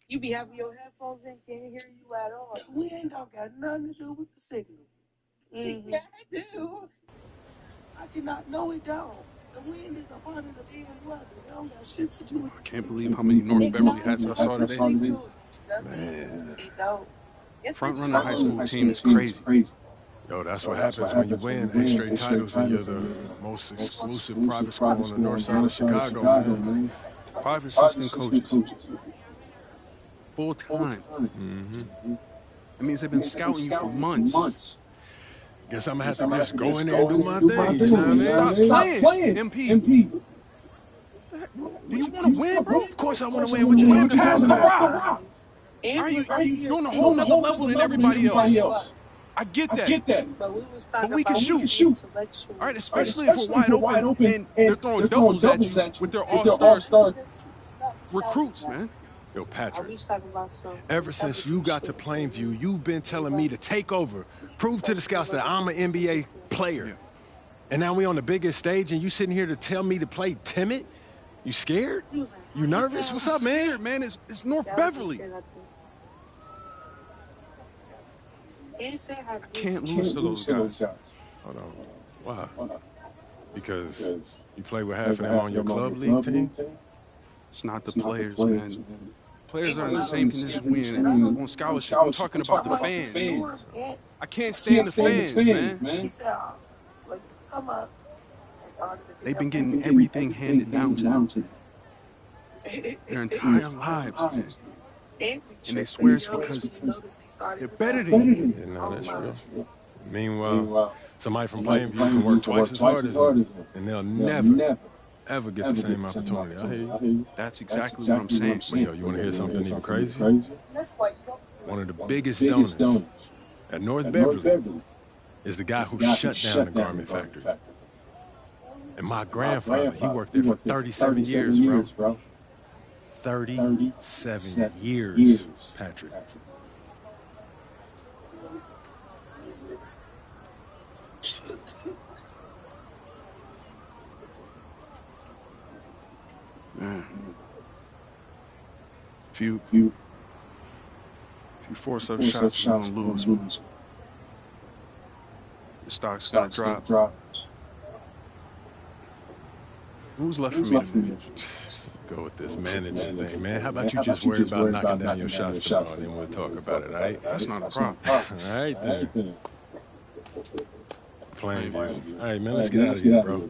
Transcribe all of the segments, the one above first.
You be having your headphones in, can't hear you at all. The wind don't got nothing to do with the signal. Mm-hmm. Yeah, I do. I cannot know it don't. The wind is a part of the damn weather. It don't got shit to do with the I can't signal. believe how many North Beverly hats I saw today. Man. It don't. Front runner high school team is crazy. Yo, that's what happens when you win 8 straight titles and you're the most exclusive private school on the north side of Chicago, man. 5 assistant coaches. Full time. That means they've been scouting you for months. Guess I'm gonna have to just go in there and do my thing. You know what I mean? Stop playing, MP. Do you want to win, bro? Of course I want to win. What you doing? Passing the rock. Are you on a whole nother level than everybody else? I get that. But we can shoot. All right, especially if we're wide open and they're throwing doubles at you with their all-star recruits, man. Yo, Patrick, talking about ever since you got to Plainview, you've been telling me to take over, prove to the scouts that I'm an NBA player. Yeah. And now we on the biggest stage and you sitting here to tell me to play timid? You scared? You nervous? What's up, man? Man, it's North Beverly. I Can't lose to those guys. Hold on. Why? Because you play with half of them on your club league team? It's not the players, man. Players are in the same condition we in on scholarship. I'm talking about the fans. I can't stand the fans, man. They've been getting everything handed down to them their entire lives, man. And they swear it's because they're better than you. Yeah, no, that's real. Meanwhile, somebody from Plainview can work twice as hard as you, and they'll never, ever get the same opportunity. I hear you. That's exactly what I'm saying. But yo, you want to hear something even crazy? One of the biggest donors at North Beverly is the guy who shut down the garment factory. And my grandfather, he worked there for 37 years, bro. 37 years, Patrick. Man. If you force up shots, you're gonna lose. The stock's gonna drop. Who's left for me to manage? Go with this managing thing, man. How about you just worry about knocking down your shots tomorrow, and then we'll talk about it, all right? That's not a problem. All right, then. Plainview. All right, man, let's get out of here, bro.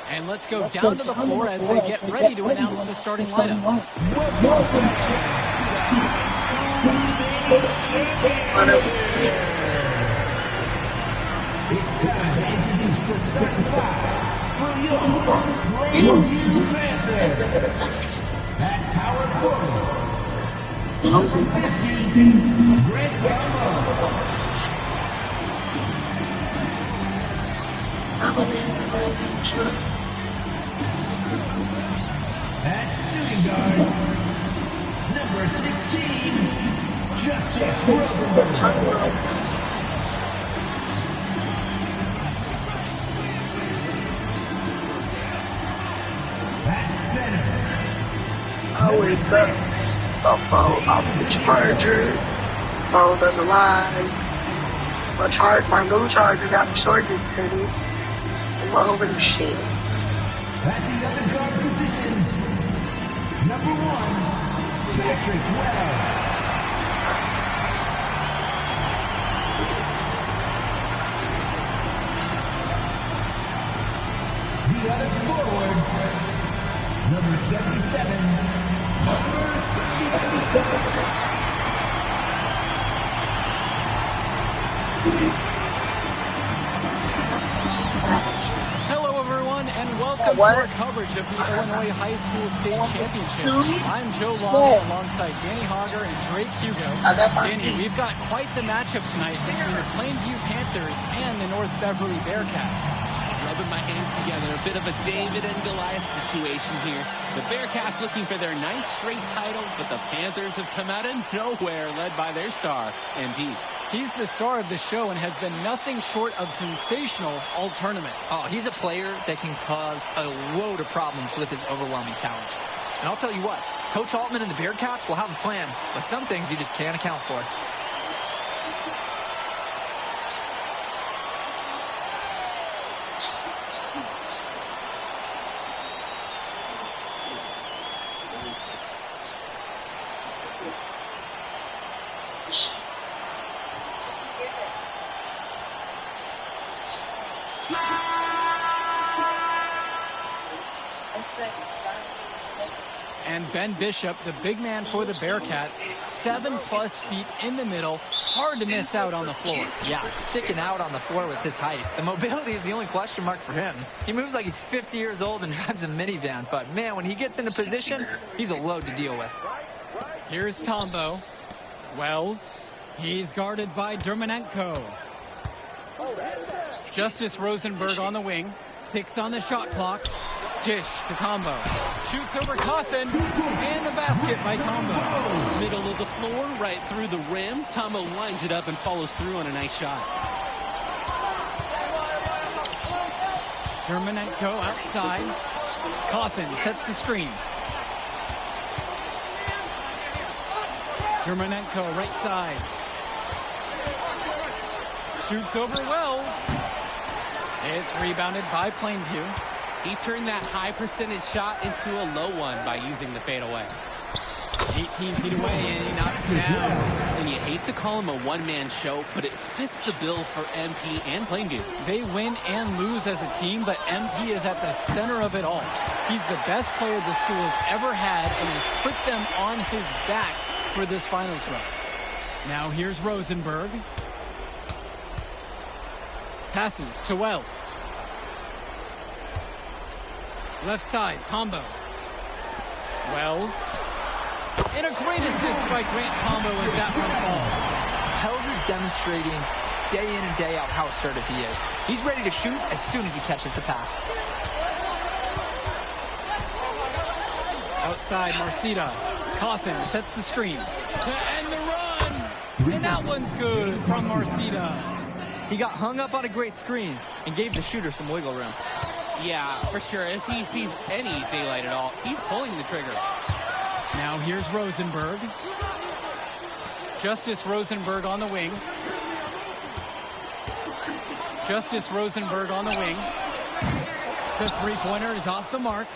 And let's go down to the floor as they get ready to announce the starting lineups. It's time to introduce the starting five for your Plainview Panthers. At power forward, number 50, Grant Thomas. At shooting guard, number 16, Justice Rosenberg. I wake up, my phone off the charger, phone on the line. My new charger got shorted city. I'm over the shit. At the other guard position, number 1, Patrick Wells. The other forward, number 77. Number 77. Hello, everyone, and welcome to our coverage of the Illinois High School State Championships. I'm Joe Long alongside Danny Hogger and Drake Hugo. Danny, we've got quite the matchup tonight between the Plainview Panthers and the North Beverly Bearcats. Rubbing my hands together, a bit of a David and Goliath situation here. The Bearcats looking for their 9th straight title, but the Panthers have come out of nowhere, led by their star, MP. He's the star of the show and has been nothing short of sensational all tournament. Oh, he's a player that can cause a load of problems with his overwhelming talent. And I'll tell you what, Coach Altman and the Bearcats will have a plan, but some things you just can't account for. And Ben Bishop, the big man for the Bearcats, 7+ feet in the middle, hard to miss out on the floor. Yeah, sticking out on the floor with his height. The mobility is the only question mark for him. He moves like he's 50 years old and drives a minivan, but man, when he gets into position, he's a load to deal with. Here's Tombo. Wells, he's guarded by Dermanenko. Justice Rosenberg on the wing, 6 on the shot clock. Dish to Tombo. Shoots over Cawthon, and the basket by Tombo. Middle of the floor, right through the rim. Tombo lines it up and follows through on a nice shot. Dermanenko outside. Cawthon sets the screen. Dermanenko right side. Shoots over Wells. It's rebounded by Plainview. He turned that high percentage shot into a low one by using the fadeaway. 18 feet away, and he knocks it down. And you hate to call him a one-man show, but it fits the bill for MP and Plainview. They win and lose as a team, but MP is at the center of it all. He's the best player the school has ever had and has put them on his back for this finals run. Now here's Rosenberg. Passes to Wells. Left side, Tombo. Wells. And a great assist by Grant Tombo as that one falls. Wells is demonstrating day in and day out how assertive he is. He's ready to shoot as soon as he catches the pass. Outside, Marcita. Cawthon sets the screen. And the run! And that one's good from Marcita. He got hung up on a great screen and gave the shooter some wiggle room. Yeah, for sure. If he sees any daylight at all, he's pulling the trigger. Now here's Rosenberg. Justice Rosenberg on the wing. Justice Rosenberg on the wing. The three-pointer is off the mark.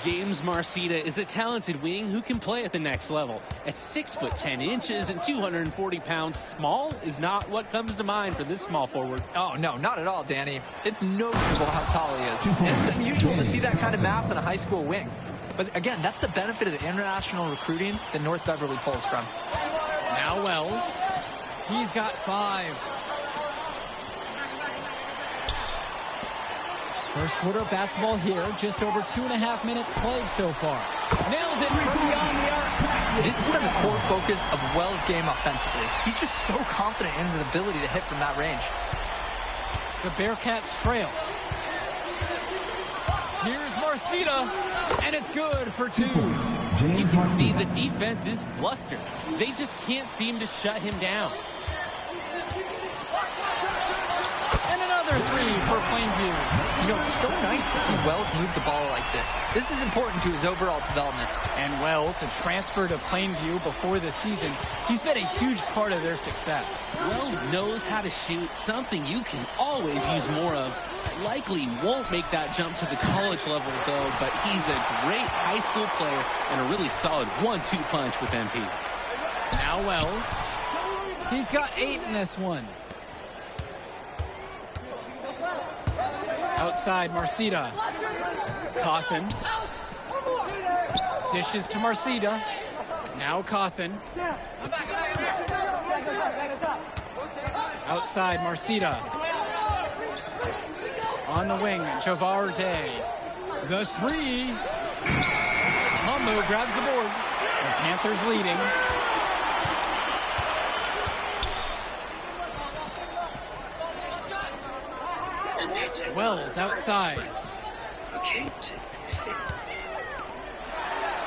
James Marcita is a talented wing who can play at the next level. At 6'10" and 240 pounds, small is not what comes to mind for this small forward. Oh, no, not at all, Danny. It's noticeable how tall he is. And it's unusual to see that kind of mass in a high school wing. But again, that's the benefit of the international recruiting that North Beverly pulls from. Now Wells. He's got 5. First quarter of basketball here, just over 2.5 minutes played so far. Nails it from beyond the arc. This has been the core focus of Wells' game offensively. He's just so confident in his ability to hit from that range. The Bearcats trail. Here's Marcita, and it's good for 2. You can see the defense is flustered. They just can't seem to shut him down. And another 3 for Plainview. You know, it's so nice to see Wells move the ball like this. This is important to his overall development. And Wells, a transfer to Plainview before the season, he's been a huge part of their success. Wells knows how to shoot, something you can always use more of. Likely won't make that jump to the college level, though, but he's a great high school player and a really solid 1-2 punch with MP. Now Wells. He's got 8 in this one. Outside, Marcita. Cawthon. Dishes to Marcita. Now Cawthon. Outside, Marcita. On the wing, Javarde. The 3. Tombo grabs the board. The Panthers leading. Wells outside.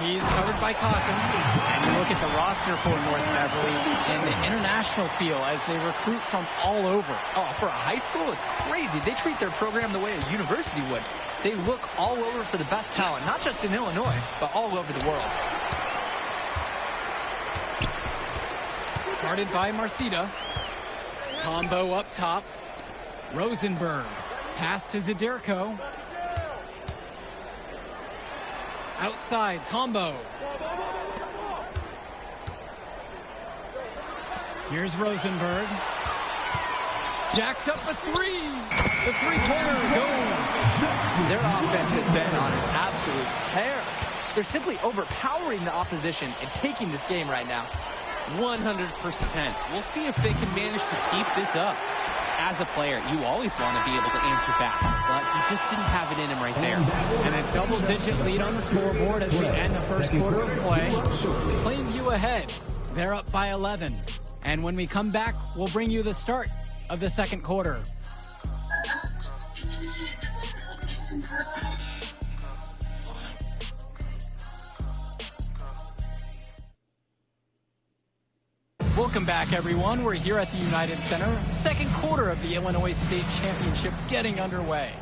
He's covered by Cochran. And you look at the roster for North Beverly and the international feel as they recruit from all over. Oh, for a high school, it's crazy. They treat their program the way a university would. They look all over for the best talent, not just in Illinois, but all over the world. Guarded by Marcita. Tombo up top. Rosenberg. Pass to Zadirko. Outside, Tombo. Here's Rosenberg. Jacks up a three. The three-pointer goes. Their offense has been on an absolute tear. They're simply overpowering the opposition and taking this game right now. 100%. We'll see if they can manage to keep this up. As a player, you always want to be able to answer back, but he just didn't have it in him right there. And a double-digit lead on the scoreboard as we end the first quarter of play. Plainview ahead. They're up by 11. And when we come back, we'll bring you the start of the second quarter. Welcome back, everyone. We're here at the United Center. Second quarter of the Illinois State Championship getting underway.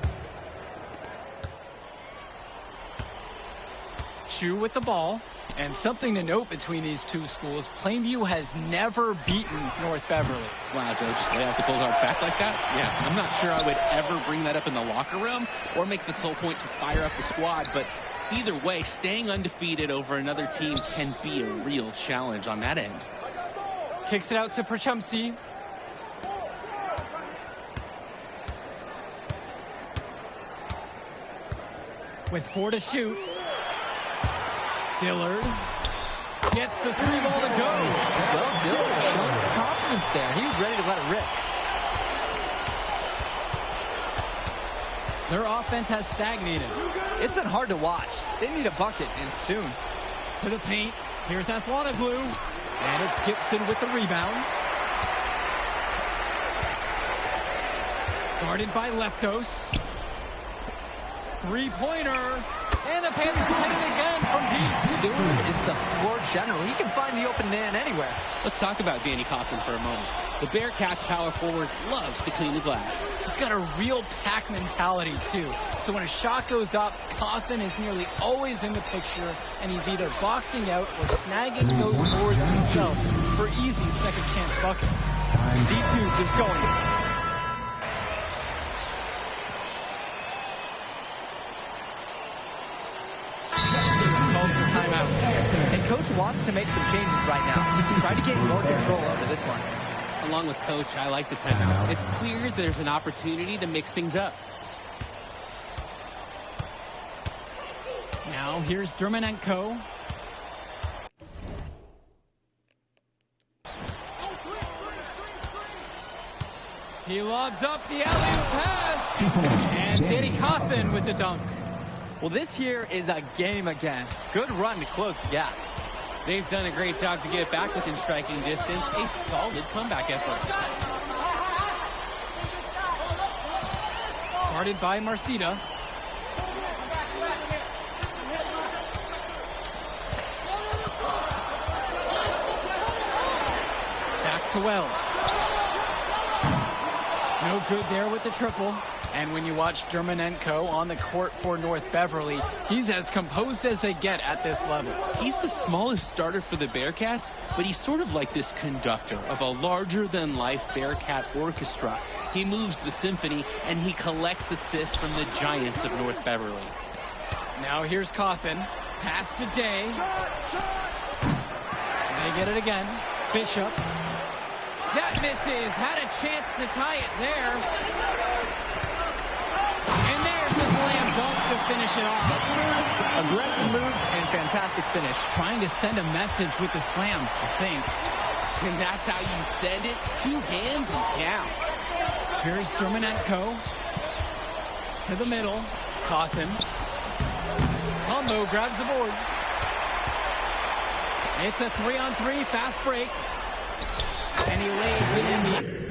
Chu with the ball. And something to note between these two schools, Plainview has never beaten North Beverly. Wow, Joe, just lay out the cold hard fact like that? Yeah, I'm not sure I would ever bring that up in the locker room or make the sole point to fire up the squad, but either way, staying undefeated over another team can be a real challenge on that end. Kicks it out to Prachumsi. With 4 to shoot. Dillard gets the three ball to go. Well, Dillard showing some confidence there. He was ready to let it rip. Their offense has stagnated. It's been hard to watch. They need a bucket, and soon. To the paint. Here's Aslanoglu. And it's Gibson with the rebound. Guarded by Leftos. Three-pointer. And the Panthers hit it again from deep. Dillard is the floor general. He can find the open man anywhere. Let's talk about Danny Coughlin for a moment. The Bearcats power forward loves to clean the glass. He's got a real pack mentality, too. So when a shot goes up, Coughlin is nearly always in the picture, and he's either boxing out or snagging those boards himself for easy second-chance buckets. These two just going. And Coach wants to make some changes right now. Try to gain more control over this one. Along with Coach, I like the timeout. It's clear there's an opportunity to mix things up. Now here's Dermanenko. He lobs up the alley-oop pass. And Danny Coughlin with the dunk. Well, this here is a game again. Good run to close the gap. They've done a great job to get back within striking distance. A solid comeback effort. Guarded by Marcita. Back to Wells. No good there with the triple. And when you watch Dermanenko on the court for North Beverly, he's as composed as they get at this level. He's the smallest starter for the Bearcats, but he's sort of like this conductor of a larger-than-life Bearcat orchestra. He moves the symphony, and he collects assists from the giants of North Beverly. Now here's Coughlin. Pass to Day. They get it again. Bishop. That misses. Had a chance to tie it there. And there's the slam dunk to finish it off. Aggressive move and fantastic finish. Trying to send a message with the slam, I think. And that's how you send it. 2 hands and count. Here's Dermanenko. To the middle. Coughlin. Tombo grabs the board. It's a 3-on-3 fast break. And he lays it in the